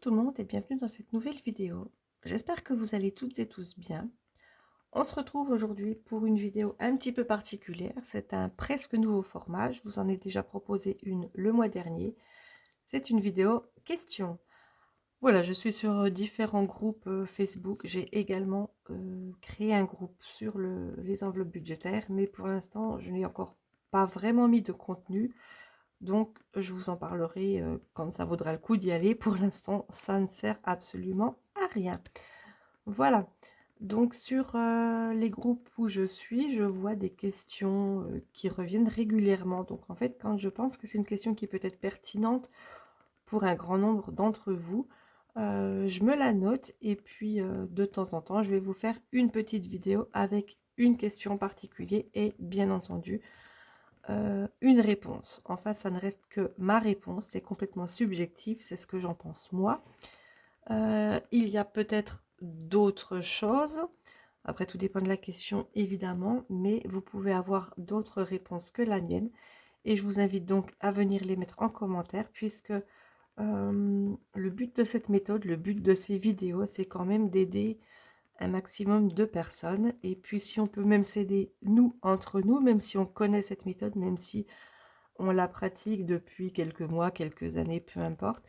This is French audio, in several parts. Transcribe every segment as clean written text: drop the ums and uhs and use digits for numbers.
tout le monde et bienvenue dans cette nouvelle vidéo. J'espère que vous allez toutes et tous bien. On se retrouve aujourd'hui pour une vidéo un petit peu particulière. C'est un presque nouveau format. Je vous en ai déjà proposé une le mois dernier. C'est une vidéo question. Voilà, je suis sur différents groupes Facebook. J'ai également créé un groupe sur les enveloppes budgétaires, mais pour l'instant, je n'ai encore pas vraiment mis de contenu. Donc, je vous en parlerai quand ça vaudra le coup d'y aller. Pour l'instant, ça ne sert absolument à rien. Voilà. Donc, sur les groupes où je suis, je vois des questions qui reviennent régulièrement. Donc, en fait, quand je pense que c'est une question qui peut être pertinente pour un grand nombre d'entre vous, je me la note et puis de temps en temps, je vais vous faire une petite vidéo avec une question en particulier et bien entendu, une réponse. Enfin, ça ne reste que ma réponse, c'est complètement subjectif, c'est ce que j'en pense moi. Il y a peut-être d'autres choses, après tout dépend de la question évidemment, mais vous pouvez avoir d'autres réponses que la mienne et je vous invite donc à venir les mettre en commentaire puisque le but de cette méthode, le but de ces vidéos, c'est quand même d'aider un maximum de personnes. Et puis si on peut même s'aider nous, entre nous, même si on connaît cette méthode, même si on la pratique depuis quelques mois, quelques années, peu importe,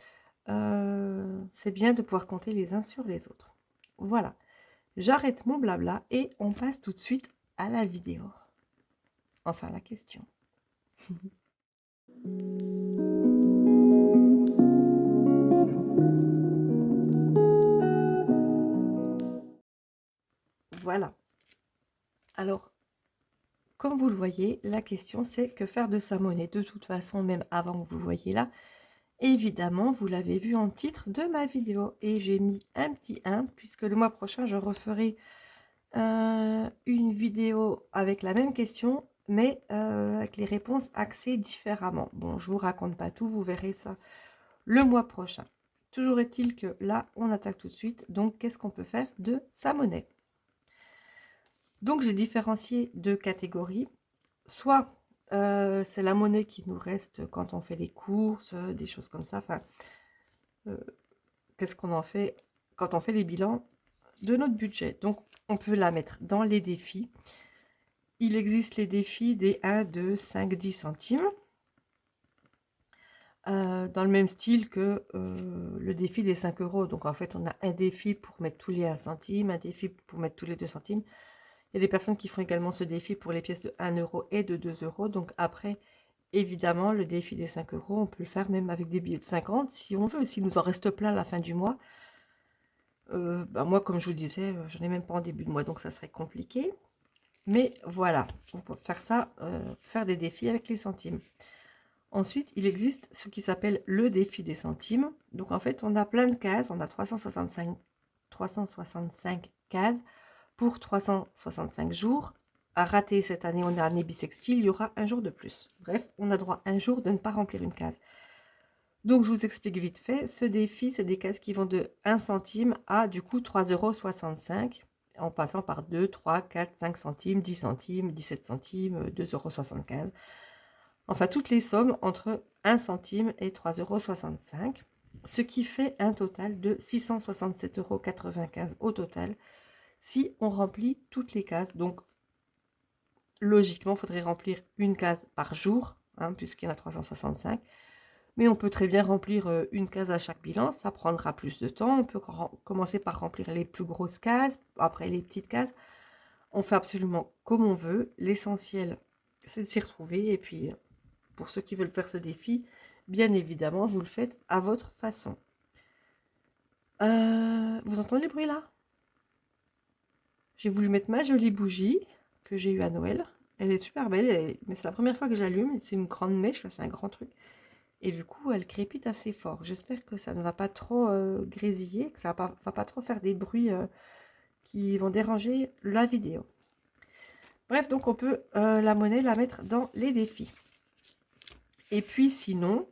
c'est bien de pouvoir compter les uns sur les autres. Voilà, j'arrête mon blabla et on passe tout de suite à la vidéo. Enfin, la question. Voilà. Alors, comme vous le voyez, la question c'est que faire de sa monnaie. De toute façon, même avant que vous le voyez là, évidemment, vous l'avez vu en titre de ma vidéo. Et j'ai mis un petit 1 puisque le mois prochain, je referai une vidéo avec la même question, mais avec les réponses axées différemment. Bon, je vous raconte pas tout, vous verrez ça le mois prochain. Toujours est-il que là, on attaque tout de suite. Donc, qu'est-ce qu'on peut faire de sa monnaie? Donc, j'ai différencié deux catégories. Soit c'est la monnaie qui nous reste quand on fait des courses, des choses comme ça. Enfin, qu'est-ce qu'on en fait quand on fait les bilans de notre budget? Donc, on peut la mettre dans les défis. Il existe les défis des 1, 2, 5, 10 centimes. Dans le même style que le défi des 5 euros. Donc, en fait, on a un défi pour mettre tous les 1 centime, un défi pour mettre tous les 2 centimes. Il y a des personnes qui font également ce défi pour les pièces de 1 euro et de 2 euros. Donc, après, évidemment, le défi des 5 euros, on peut le faire même avec des billets de 50 si on veut. S'il nous en reste plein à la fin du mois. Bah, moi, comme je vous disais, j'en ai même pas en début de mois, donc ça serait compliqué. Mais voilà, on peut faire ça, faire des défis avec les centimes. Ensuite, il existe ce qui s'appelle le défi des centimes. Donc en fait, on a plein de cases, on a 365 cases pour 365 jours. À rater cette année, on est année bissextile, il y aura un jour de plus. Bref, on a droit un jour de ne pas remplir une case. Donc je vous explique vite fait, ce défi, c'est des cases qui vont de 1 centime à du coup 3,65 €, en passant par 2, 3, 4, 5 centimes, 10 centimes, 17 centimes, 2,75 €. Enfin, toutes les sommes entre 1 centime et 3,65 €, ce qui fait un total de 667,95 € au total, si on remplit toutes les cases. Donc, logiquement, il faudrait remplir une case par jour, hein, puisqu'il y en a 365. Mais on peut très bien remplir une case à chaque bilan, ça prendra plus de temps. On peut commencer par remplir les plus grosses cases, après les petites cases. On fait absolument comme on veut. L'essentiel, c'est de s'y retrouver. Et puis, pour ceux qui veulent faire ce défi, bien évidemment, vous le faites à votre façon. Vous entendez le bruit là? J'ai voulu mettre ma jolie bougie que j'ai eue à Noël. Elle est super belle, mais c'est la première fois que j'allume. C'est une grande mèche, c'est un grand truc. Et du coup, elle crépite assez fort. J'espère que ça ne va pas trop grésiller, que ça va pas trop faire des bruits qui vont déranger la vidéo. Bref, donc on peut la monnaie la mettre dans les défis. Et puis sinon,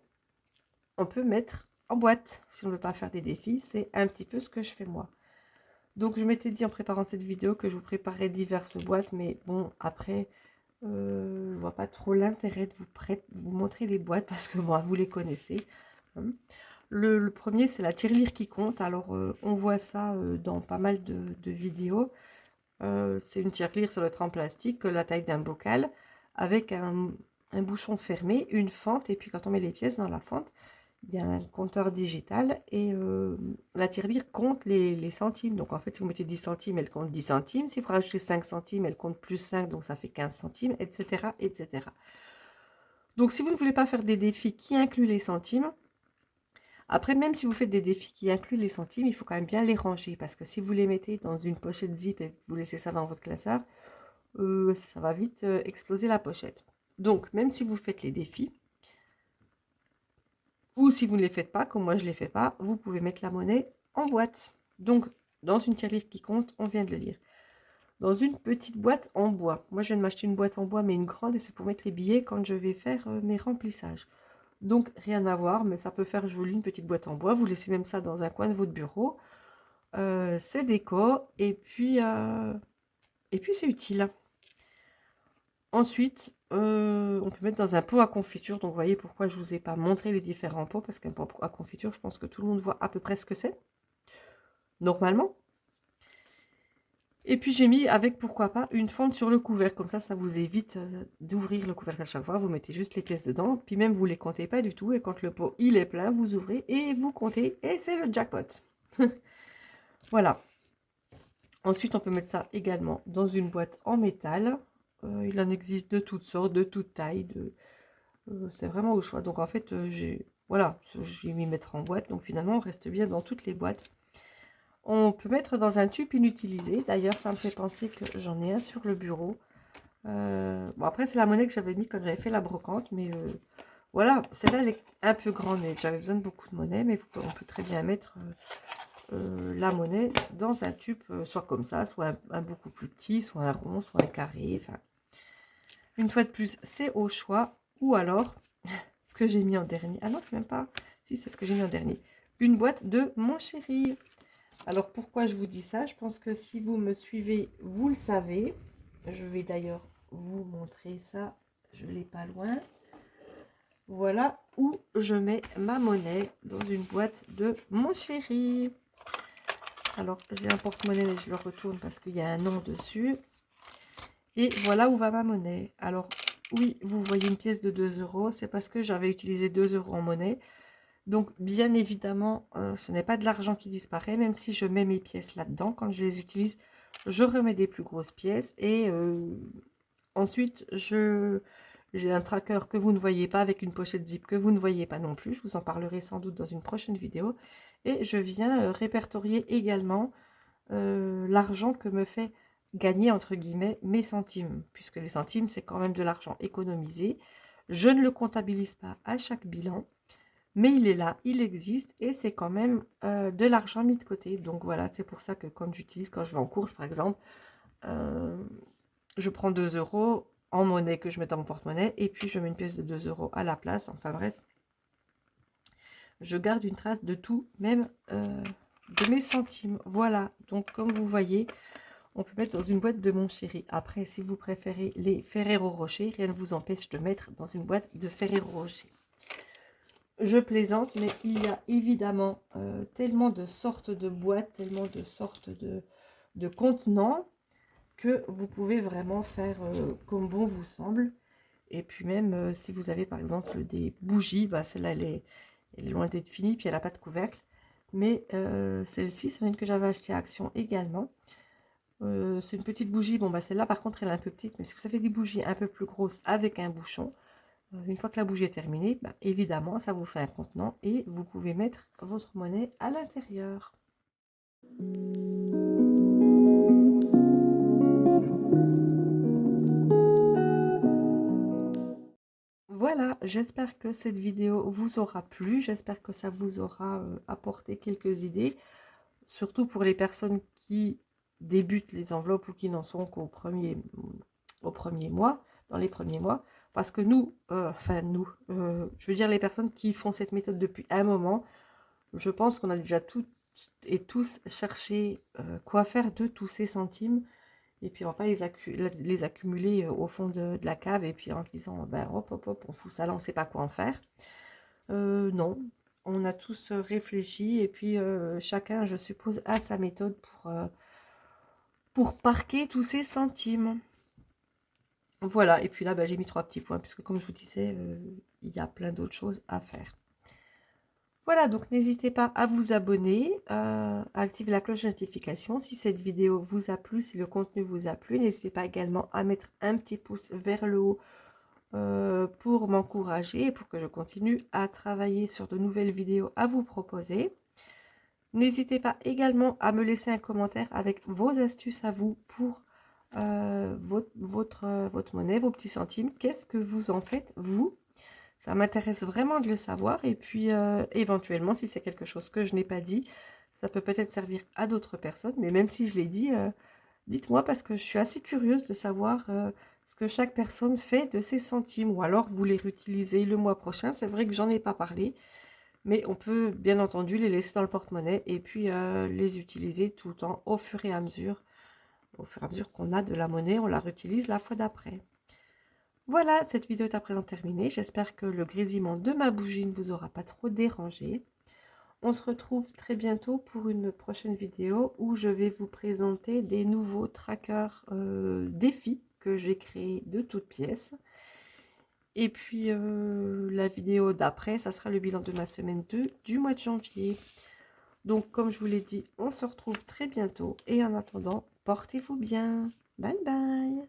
on peut mettre en boîte. Si on ne veut pas faire des défis, c'est un petit peu ce que je fais moi. Donc je m'étais dit en préparant cette vidéo que je vous préparerais diverses boîtes, mais bon, après, je vois pas trop l'intérêt de vous montrer les boîtes parce que moi, vous les connaissez. Hein. Le premier, c'est la tirelire qui compte. Alors, on voit ça dans pas mal de vidéos. C'est une tirelire, ça doit être en plastique, la taille d'un bocal, avec un bouchon fermé, une fente, et puis quand on met les pièces dans la fente, il y a un compteur digital, et la tirelire compte les centimes. Donc en fait, si vous mettez 10 centimes, elle compte 10 centimes. Si vous rajoutez 5 centimes, elle compte plus 5, donc ça fait 15 centimes, etc., etc. Donc si vous ne voulez pas faire des défis qui incluent les centimes, après, même si vous faites des défis qui incluent les centimes, il faut quand même bien les ranger, parce que si vous les mettez dans une pochette zip et que vous laissez ça dans votre classeur, ça va vite exploser la pochette. Donc, même si vous faites les défis, ou si vous ne les faites pas, comme moi je ne les fais pas, vous pouvez mettre la monnaie en boîte. Donc, dans une tirelire qui compte, on vient de le lire. Dans une petite boîte en bois. Moi, je viens de m'acheter une boîte en bois, mais une grande, et c'est pour mettre les billets quand je vais faire mes remplissages. Donc, rien à voir, mais ça peut faire joli, une petite boîte en bois. Vous laissez même ça dans un coin de votre bureau. C'est déco, et puis c'est utile. Ensuite, on peut mettre dans un pot à confiture. Donc, vous voyez pourquoi je ne vous ai pas montré les différents pots, parce qu'un pot à confiture, je pense que tout le monde voit à peu près ce que c'est, normalement. Et puis, j'ai mis avec, pourquoi pas, une fente sur le couvercle. Comme ça vous évite d'ouvrir le couvercle à chaque fois. Vous mettez juste les pièces dedans, puis même, vous ne les comptez pas du tout. Et quand le pot, il est plein, vous ouvrez et vous comptez, et c'est le jackpot. Voilà. Ensuite, on peut mettre ça également dans une boîte en métal. Il en existe de toutes sortes, de toutes tailles, c'est vraiment au choix. Donc en fait, voilà, j'ai mis mettre en boîte. Donc finalement, on reste bien dans toutes les boîtes. On peut mettre dans un tube inutilisé. D'ailleurs, ça me fait penser que j'en ai un sur le bureau. Bon, après, c'est la monnaie que j'avais mis quand j'avais fait la brocante. Mais voilà, celle-là, elle est un peu grande. Mais j'avais besoin de beaucoup de monnaie. Mais on peut très bien mettre la monnaie dans un tube, soit comme ça, soit un beaucoup plus petit, soit un rond, soit un carré. Enfin, une fois de plus, c'est au choix. Ou alors, ce que j'ai mis en dernier. Ah non, c'est même pas. Si, c'est ce que j'ai mis en dernier. Une boîte de Mon Chéri. Alors, pourquoi je vous dis ça? Je pense que si vous me suivez, vous le savez. Je vais d'ailleurs vous montrer ça. Je l'ai pas loin. Voilà où je mets ma monnaie, dans une boîte de Mon Chéri. Alors, j'ai un porte-monnaie, mais je le retourne parce qu'il y a un nom dessus. Et voilà où va ma monnaie. Alors, oui, vous voyez une pièce de 2 €. C'est parce que j'avais utilisé 2 € en monnaie. Donc, bien évidemment, ce n'est pas de l'argent qui disparaît. Même si je mets mes pièces là-dedans, quand je les utilise, je remets des plus grosses pièces. Et ensuite, j'ai un tracker que vous ne voyez pas, avec une pochette zip que vous ne voyez pas non plus. Je vous en parlerai sans doute dans une prochaine vidéo. Et je viens répertorier également l'argent que me fait gagner, entre guillemets, mes centimes. Puisque les centimes, c'est quand même de l'argent économisé. Je ne le comptabilise pas à chaque bilan. Mais il est là, il existe, et c'est quand même de l'argent mis de côté. Donc voilà, c'est pour ça que quand j'utilise, quand je vais en course par exemple, euh, je prends 2 € en monnaie que je mets dans mon porte-monnaie, et puis je mets une pièce de 2 € à la place. Enfin bref, je garde une trace de tout, même de mes centimes. Voilà, donc comme vous voyez, on peut mettre dans une boîte de Mon Chéri. Après, si vous préférez les Ferrero Rocher, rien ne vous empêche de mettre dans une boîte de Ferrero Rocher. Je plaisante, mais il y a évidemment tellement de sortes de boîtes, tellement de sortes de contenants, que vous pouvez vraiment faire comme bon vous semble. Et puis même, si vous avez par exemple des bougies, bah, celle-là, elle est loin d'être finie, puis elle n'a pas de couvercle. Mais celle-ci, c'est une que j'avais achetée à Action également. C'est une petite bougie. Bon, bah, celle-là, par contre, elle est un peu petite. Mais si vous avez des bougies un peu plus grosses avec un bouchon, une fois que la bougie est terminée, bah, évidemment, ça vous fait un contenant et vous pouvez mettre votre monnaie à l'intérieur. Voilà, j'espère que cette vidéo vous aura plu. J'espère que ça vous aura apporté quelques idées, surtout pour les personnes qui débutent les enveloppes ou qui n'en sont au premier mois, dans les premiers mois. Parce que nous, je veux dire les personnes qui font cette méthode depuis un moment, je pense qu'on a déjà toutes et tous cherché quoi faire de tous ces centimes. Et puis on va pas les accumuler au fond de la cave, et puis en se disant, ben hop, hop, hop, on fout ça là, on ne sait pas quoi en faire. Non, On a tous réfléchi et puis chacun, je suppose, a sa méthode pour parquer tous ses centimes. Voilà, et puis là, bah, j'ai mis 3 petits points, puisque comme je vous disais, il y a plein d'autres choses à faire. Voilà, donc n'hésitez pas à vous abonner, à activer la cloche de notification si cette vidéo vous a plu, si le contenu vous a plu. N'hésitez pas également à mettre un petit pouce vers le haut pour m'encourager et pour que je continue à travailler sur de nouvelles vidéos à vous proposer. N'hésitez pas également à me laisser un commentaire avec vos astuces à vous pour votre monnaie, vos petits centimes. Qu'est-ce que vous en faites, vous? Ça m'intéresse vraiment de le savoir. Et puis, éventuellement, si c'est quelque chose que je n'ai pas dit, ça peut peut-être servir à d'autres personnes. Mais même si je l'ai dit, dites-moi parce que je suis assez curieuse de savoir ce que chaque personne fait de ses centimes. Ou alors, vous les réutilisez le mois prochain. C'est vrai que j'en ai pas parlé. Mais on peut bien entendu les laisser dans le porte-monnaie et puis les utiliser tout le temps au fur et à mesure. Au fur et à mesure qu'on a de la monnaie, on la réutilise la fois d'après. Voilà, cette vidéo est à présent terminée. J'espère que le grésillement de ma bougie ne vous aura pas trop dérangé. On se retrouve très bientôt pour une prochaine vidéo où je vais vous présenter des nouveaux trackers défis que j'ai créés de toutes pièces. Et puis la vidéo d'après, ça sera le bilan de ma semaine 2 du mois de janvier. Donc comme je vous l'ai dit, on se retrouve très bientôt. Et en attendant, portez-vous bien. Bye bye.